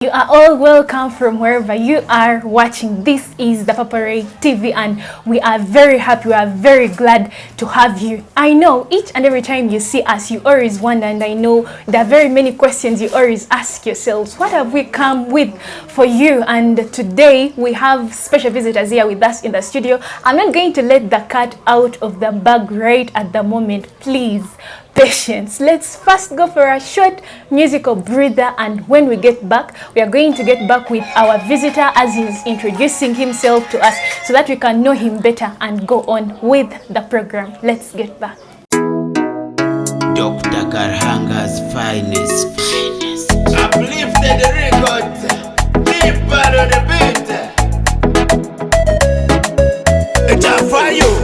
You are all welcome from wherever you are watching. This is the Paparay TV and we are very happy, we are very glad to have you. I know each and every time you see us, you always wonder, and I know there are very many questions you always ask yourselves. What have we come with for you? And today we have special visitors here with us in the studio. I'm not going to let the cat out of the bag right at the moment. Please, patience. Let's first go for a short musical breather, and when we get back, we are going to get back with our visitor as he's introducing himself to us so that we can know him better and go on with the program. Let's get back. Dr. Karhanga's finest. Uplifted the record, deeper on the beat. It's a fire.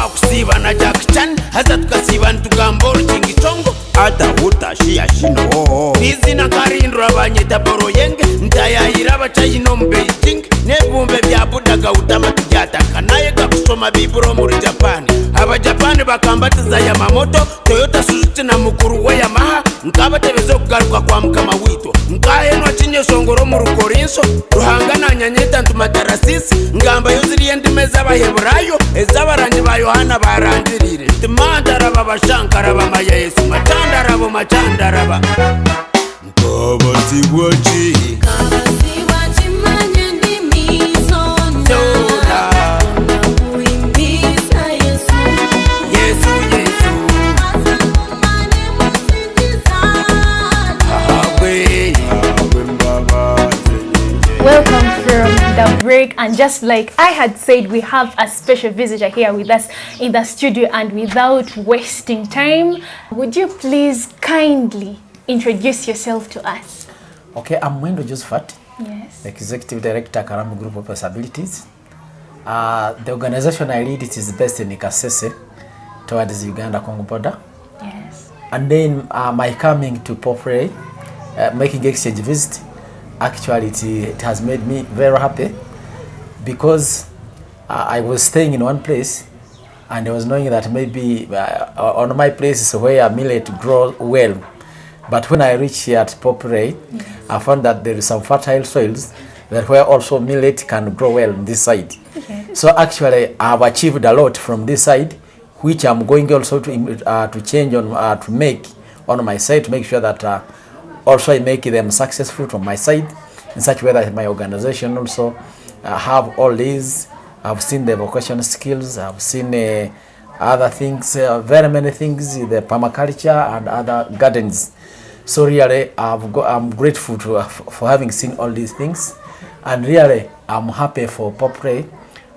Kusiba na Jack Chan hasa tukasiba ntukamboro chingitongo ata uta shia shino bizi na karindro abanyeta boro yenge ntayayira bacayino mu Beijing nebumbe bya budaga utama tujata kanaye gakusoma biburo muri Japan abajapani bakambatiza ya mamoto Toyota Suzuki na mukuru we Yamaha nkabatebezo kugaruka kwa mukama wito nkahenwa cinye songoro mu rukorinso ruhangana nyanyeta ntumatarasisi ngamba yuziriye ndimeza abaheburayo ezabaranje ba Yohana barandirire timandara babashankara bama Yesu machandara bo machandara ba kabati wachi manye ndimizo ndola kuimbisa Yesu Yesu Yesu azamane musingiza Welcome from the break, and just like I had said, we have a special visitor here with us in the studio, and without wasting time, would you please kindly introduce yourself to us? Okay, I'm Mwendo Josephat, yes, Executive Director, Karambi Group of Possibilities. The organization I lead, it is based in Kasese, towards Uganda-Congo border. Yes. And then my coming to Popre, making exchange visit, actually it has made me very happy, because I was staying in one place and I was knowing that maybe on my places where millet grow well, but when I reached here at Popre, yes, I found that there is some fertile soils that where also millet can grow well on this side. Okay. So actually I've achieved a lot from this side, which I'm going also to change on to make on my side, to make sure that also I make them successful from my side, in such way that my organization also have all these. I've seen the vocational skills, I've seen other things, very many things, the permaculture and other gardens. So really, I'm grateful for having seen all these things, and really, I'm happy for Popre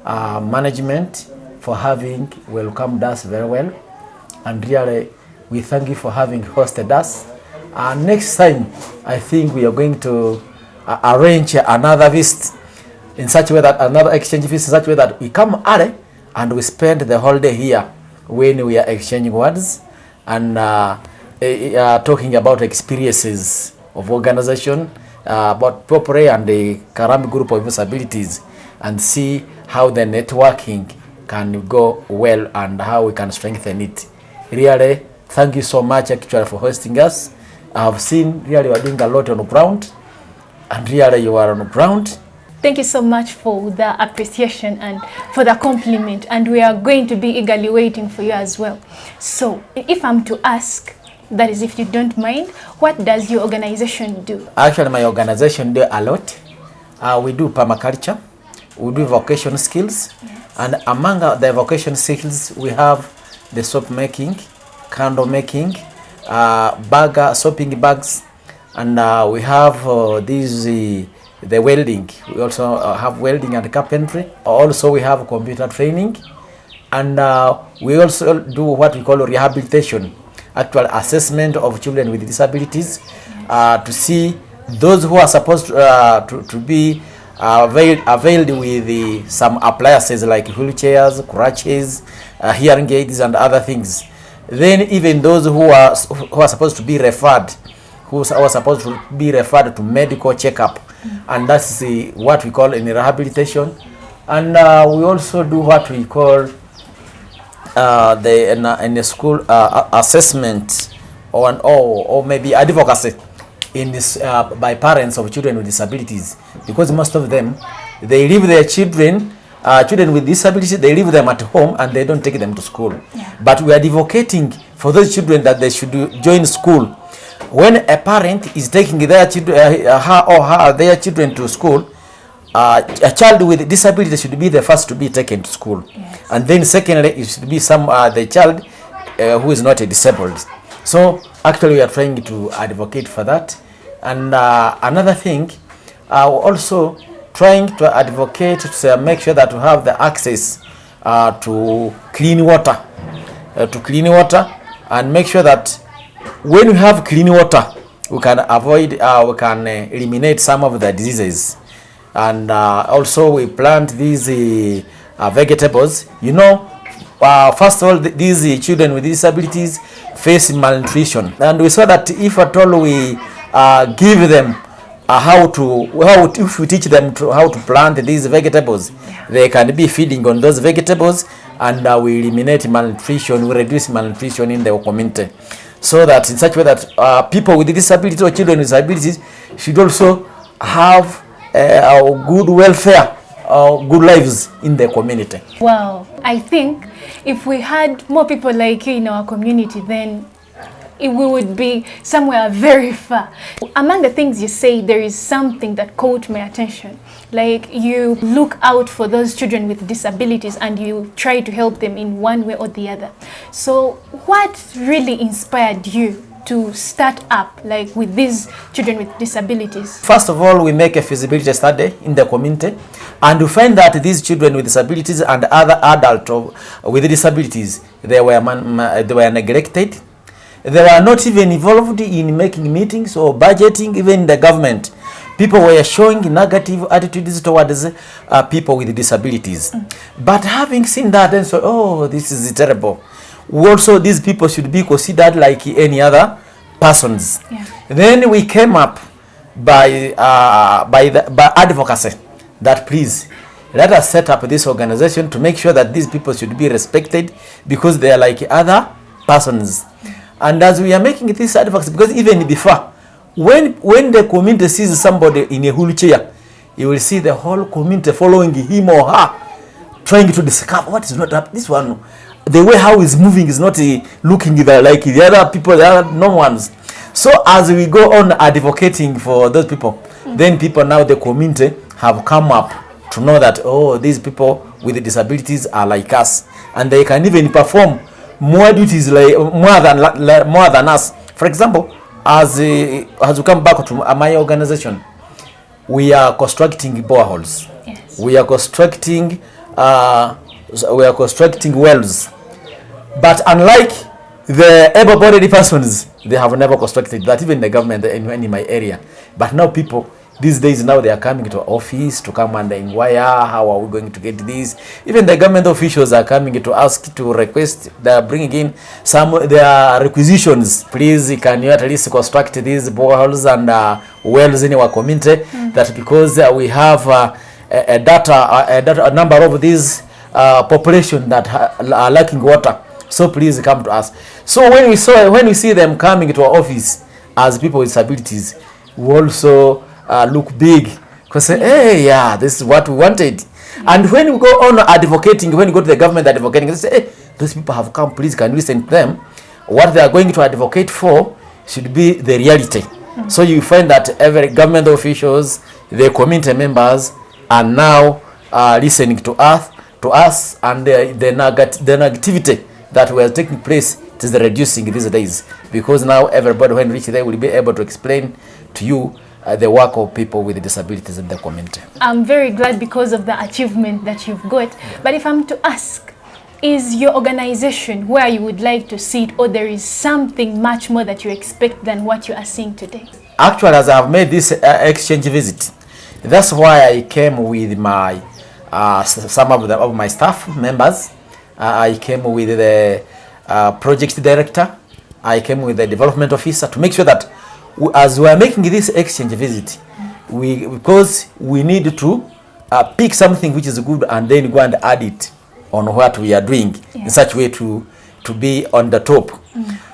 management for having welcomed us very well, and really, we thank you for having hosted us. Next time, I think we are going to arrange another visit in such a way that another exchange visit, in such a way that we come early and we spend the whole day here when we are exchanging words and talking about experiences of organization, about Popre and the Karambi Group of Possibilities, and see how the networking can go well and how we can strengthen it. Really, thank you so much actually for hosting us. I have seen really you are doing a lot on the ground, and really you are on the ground. Thank you so much for the appreciation and for the compliment, and we are going to be eagerly waiting for you as well. So if I'm to ask, that is if you don't mind, what does your organization do? Actually my organization do a lot. We do permaculture, we do vocational skills, yes, and among the vocational skills we have the soap making, candle making, soaping bags, and we have the welding. We also have welding and carpentry. Also we have computer training, and we also do what we call rehabilitation, actual assessment of children with disabilities, to see those who are supposed to be availed with some appliances like wheelchairs, crutches, hearing aids and other things. Then even those who are supposed to be referred, to medical checkup, and that's what we call in rehabilitation. And we also do what we call in the school assessment or maybe advocacy in this by parents of children with disabilities, because most of them, they leave their children with disabilities, they leave them at home and they don't take them to school. But we are advocating for those children that they should join school. When a parent is taking their children, their children to school, a child with disability should be the first to be taken to school. And then secondly, it should be the child who is not disabled. So actually we are trying to advocate for that. And another thing, also trying to advocate to make sure that we have the access to clean water, and make sure that when we have clean water, we can avoid, we can eliminate some of the diseases. And also we plant these vegetables. You know, first of all, these children with disabilities face malnutrition, and we saw that if at all we give them if we teach them how to plant these vegetables, they can be feeding on those vegetables, and we eliminate malnutrition, we reduce malnutrition in the community. So that in such a way that people with disabilities or children with disabilities should also have good welfare, good lives in the community. Wow, I think if we had more people like you in our community, then we would be somewhere very far. Among the things you say, there is something that caught my attention. Like, you look out for those children with disabilities and you try to help them in one way or the other. So what really inspired you to start up like with these children with disabilities? First of all, we make a feasibility study in the community, and we find that these children with disabilities and other adults with disabilities, they were neglected. They were not even involved in making meetings or budgeting, even in the government. People were showing negative attitudes towards people with disabilities. But having seen that, and so, oh, this is terrible. Also, these people should be considered like any other persons. Then we came up by advocacy that please let us set up this organization to make sure that these people should be respected because they are like other persons. And as we are making this advocacy, because even before, when the community sees somebody in a wheelchair, you will see the whole community following him or her, trying to discover what is not up. This one, the way how he's moving is not looking like the other people, the other no ones. So as we go on advocating for those people, then people now, the community have come up to know that, oh, these people with disabilities are like us, and they can even perform more duties like more than us. For example, as we come back to my organization, we are constructing boreholes. We are constructing wells. But unlike the able-bodied persons, they have never constructed that, even the government in my area. But now people, these days now, they are coming to office to come and inquire, how are we going to get this? Even the government officials are coming to ask, to request, they are bringing in their requisitions. Please, can you at least construct these boreholes and wells in our community? That because we have a number of these population that are lacking water. So please come to us. So when we see them coming to our office as people with disabilities, we also look big, because say, hey, yeah, this is what we wanted. And when we go on advocating, when we go to the government advocating, they say, hey, those people have come, please can you listen to them? What they are going to advocate for should be the reality. So you find that every government officials, the community members are now listening to us, and the negativity that was taking place, it is reducing these days, because now everybody when reach there will be able to explain to you the work of people with disabilities in the community. I'm very glad because of the achievement that you've got. But if I'm to ask, is your organization where you would like to see it, or there is something much more that you expect than what you are seeing today? Actually, as I've made this exchange visit, that's why I came with my some of my staff members. I came with the project director. I came with the development officer to make sure that as we are making this exchange visit, because we need to pick something which is good and then go and add it on what we are doing in such way to be on the top.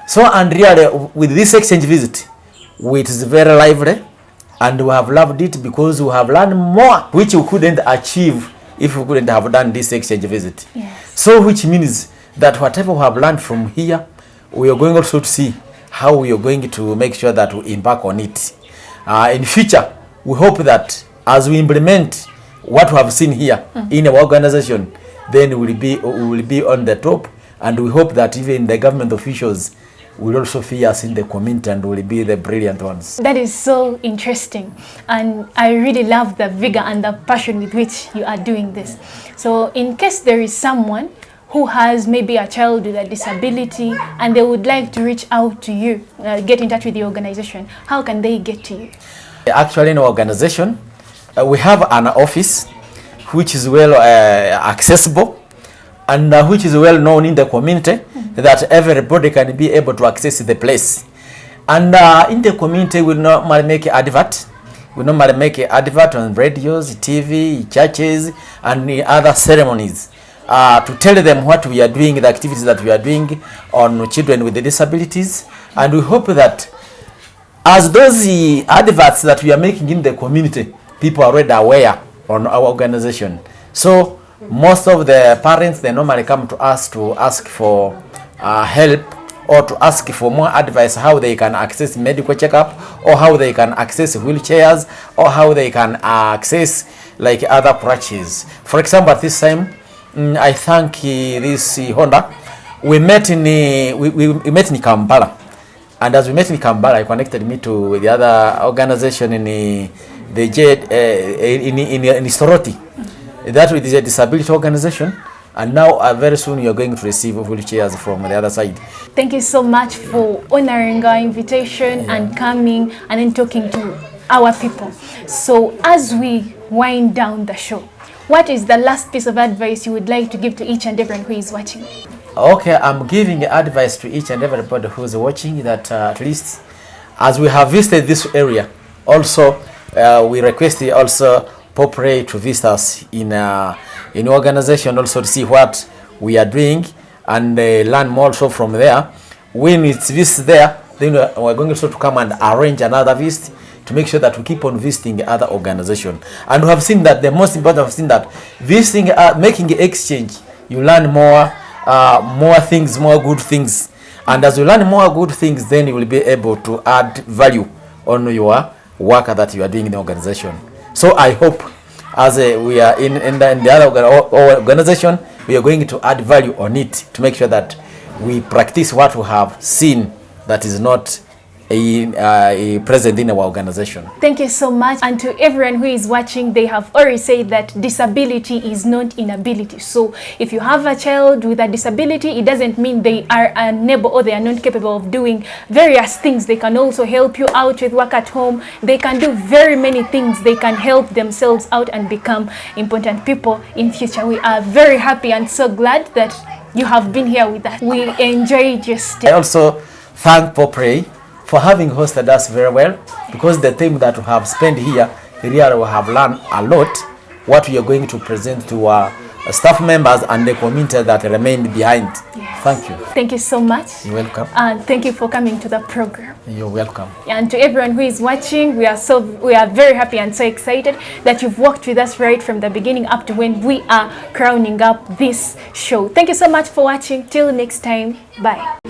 So, and really, with this exchange visit, it is very lively, and we have loved it because we have learned more, which we couldn't achieve if we couldn't have done this exchange visit. So, which means that whatever we have learned from here, we are going also to see how we are going to make sure that we embark on it. In future, we hope that as we implement what we have seen here in our organization, then we will be on the top, and we hope that even the government officials will also see us in the community and will be the brilliant ones. That is so interesting, and I really love the vigor and the passion with which you are doing this. So in case there is someone who has maybe a child with a disability and they would like to reach out to you, get in touch with the organization, how can they get to you? Actually, in our organization, we have an office which is well accessible and which is well known in the community, that everybody can be able to access the place. And in the community, we normally make advert. We normally make advert on radios, TV, churches, and other ceremonies to tell them what we are doing, the activities that we are doing on children with disabilities. And we hope that as those adverts that we are making in the community, people are already aware on our organization. So most of the parents, they normally come to us to ask for help or to ask for more advice how they can access medical checkup, or how they can access wheelchairs, or how they can access like other crutches. For example, at this time, I thank this Honda. We met in we met in Kampala, and as we met in Kampala, I connected me to the other organization in the JED in Soroti. That is a disability organization, and now very soon you are going to receive wheelchairs from the other side. Thank you so much for honoring our invitation and coming and then talking to our people. So as we wind down the show, what is the last piece of advice you would like to give to each and everyone who is watching? Okay, I'm giving advice to each and everybody who is watching that at least as we have visited this area, also we request also Popre to visit us in organization also to see what we are doing and learn more also from there. When it's visit there, then we're going also to come and arrange another visit to make sure that we keep on visiting other organizations. And we have seen that the most important, have seen that visiting, making exchange, you learn more things, more good things. And as you learn more good things, then you will be able to add value on your work that you are doing in the organization. So I hope as we are in the other organization, we are going to add value on it to make sure that we practice what we have seen that is not present in our organization. Thank you so much. And to everyone who is watching, they have already said that disability is not inability. So if you have a child with a disability, it doesn't mean they are unable or they are not capable of doing various things. They can also help you out with work at home. They can do very many things. They can help themselves out and become important people in future. We are very happy and so glad that you have been here with us. We enjoyed your stay. I also thank Popre for having hosted us very well, because the time that we have spent here, really we have learned a lot what we are going to present to our staff members and the community that remained behind. Yes. Thank you. Thank you so much. You're welcome. And thank you for coming to the program. You're welcome. And to everyone who is watching, we are very happy and so excited that you've walked with us right from the beginning up to when we are crowning up this show. Thank you so much for watching. Till next time. Bye.